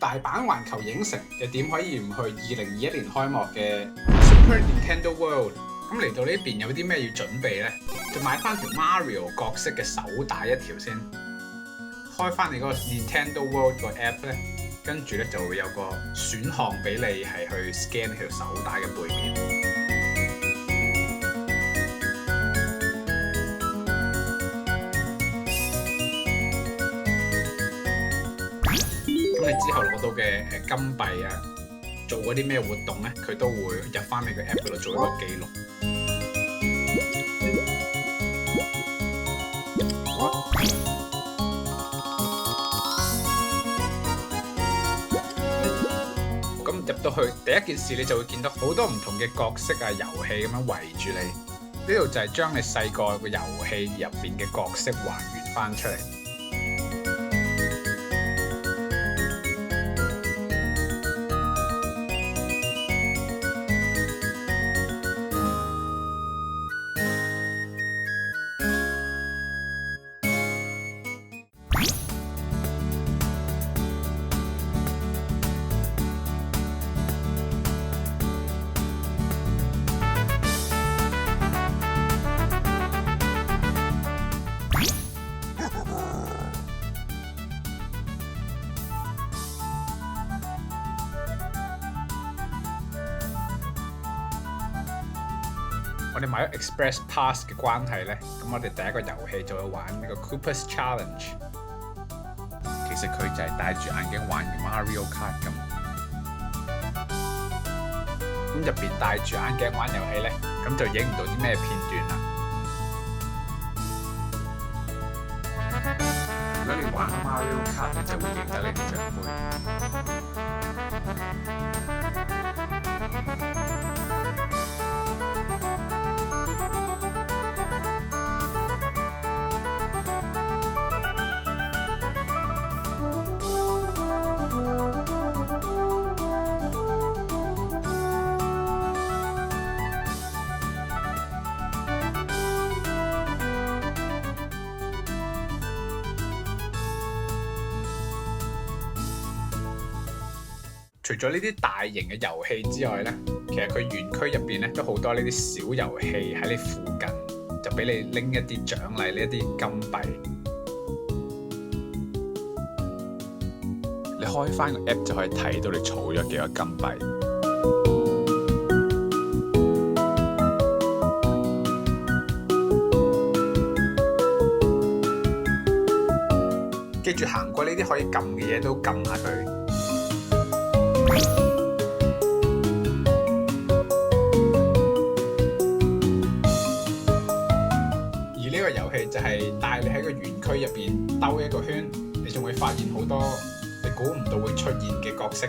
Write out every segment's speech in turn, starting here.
大阪環球影城，又點可以唔去2021年開幕嘅 Super Nintendo World？ 咁嚟到呢邊有啲咩要準備呢？就買翻條 Mario 角色嘅手帶一條先，開翻你嗰個 Nintendo World 個 app 咧，跟住咧就會有個選項俾你係去 scan 條手帶嘅背面。咁你之後攞到嘅金幣啊，做嗰啲咩活動咧，佢都會入翻你個 app 嗰度做一個記錄。咁入到去第一件事，你就會見到好多唔同嘅角色啊、遊戲咁樣圍住你。呢度就係將你細個個遊戲入邊嘅角色還原翻出嚟。我哋買咗 Express Pass 嘅關係咧，咁我哋第一個遊戲就會玩呢個 Koopa's Challenge。其實佢就係戴住眼鏡玩嘅 Mario Kart 咁。咁入邊戴住眼鏡玩遊戲咧，咁就影唔到啲咩片段啦。如果你玩 Mario Kart，你就會影得你嘅獎杯。除咗呢啲大型嘅遊戲之外咧，其實佢園區入邊咧都好多呢啲小遊戲喺你附近，就俾你拎一啲獎勵，呢一啲金幣。你開翻個 app 就可以睇到你儲咗幾多金幣。記住行過呢啲可以撳嘅嘢都撳下佢。就係帶你喺個園區入邊兜一個圈，你仲會發現好多你估唔到會出現嘅角色。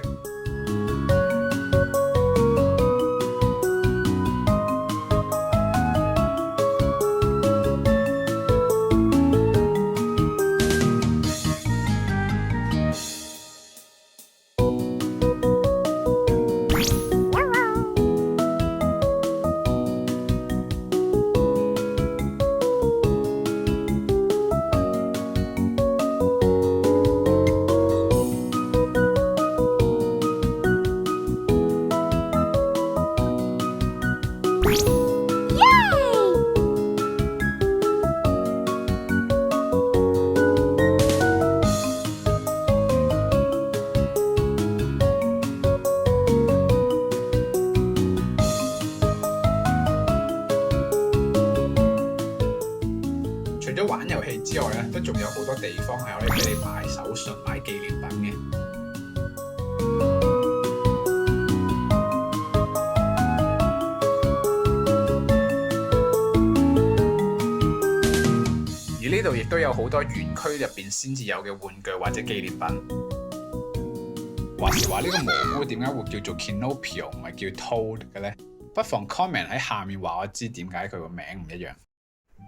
除咗玩遊戲之外咧，都仲有好多地方係可以俾你買手信、買紀念品嘅。而呢度亦都有好多園區入邊先至有嘅玩具或者紀念品。話時話呢個蘑菇點解會叫做 Kinopio 唔係叫 Toad 嘅咧？不妨 comment 喺下面話我知點解佢個名唔一樣。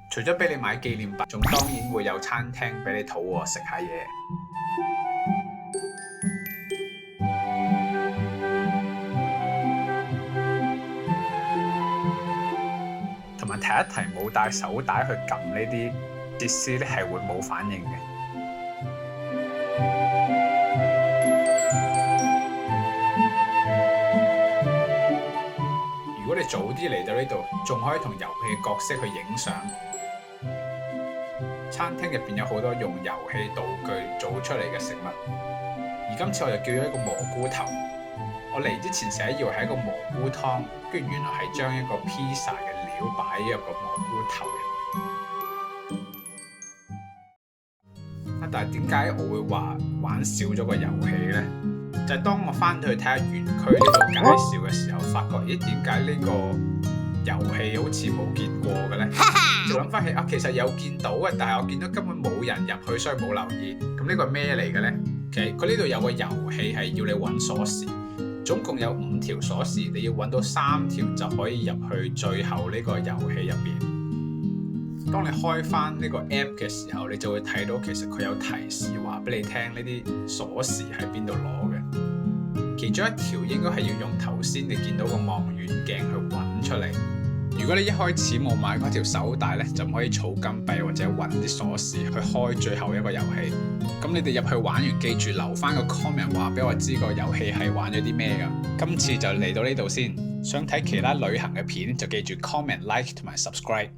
除咗俾你買紀念品，仲當然會有餐廳俾你肚餓食下嘢。同埋提一提，冇帶手帶去撳呢啲設施咧，係會冇反應嘅。果你早啲嚟到呢度，仲可以同遊戲角色去影相。餐廳入邊有好多用遊戲道具做出嚟嘅食物，而今次我就叫咗一個蘑菇頭。我嚟之前成日以為係一個蘑菇湯，跟住原來係將一個披薩嘅料擺入個蘑菇頭入。但係點解我會話玩少咗個遊戲呢？就係當我翻去睇下園區呢度介紹嘅時候，發覺咦，點解呢個遊戲好似冇見過嘅呢？就諗翻起啊，其實有見到嘅，但係我見到根本冇人入去，所以冇留意。咁呢個係咩嚟嘅呢？其實佢呢度有個遊戲係要你揾鎖匙，總共有5條鎖匙，你要揾到3條就可以入去最後呢個遊戲入邊。當你開翻呢個 app 嘅時候，你就會睇到其實佢有提示話俾你聽呢啲鎖匙喺邊度攞嘅。其中一條應該係要用頭先你見到個望遠鏡去揾出嚟。如果你一開始冇買嗰條手帶呢，就唔可以儲金幣或者揾啲鎖匙去開最後一個遊戲。咁你哋入去玩完，記住留翻個 comment 話俾我知個遊戲係玩咗啲咩㗎。今次就嚟到呢度先，想睇其他旅行嘅片就記住 comment、like 同埋 subscribe。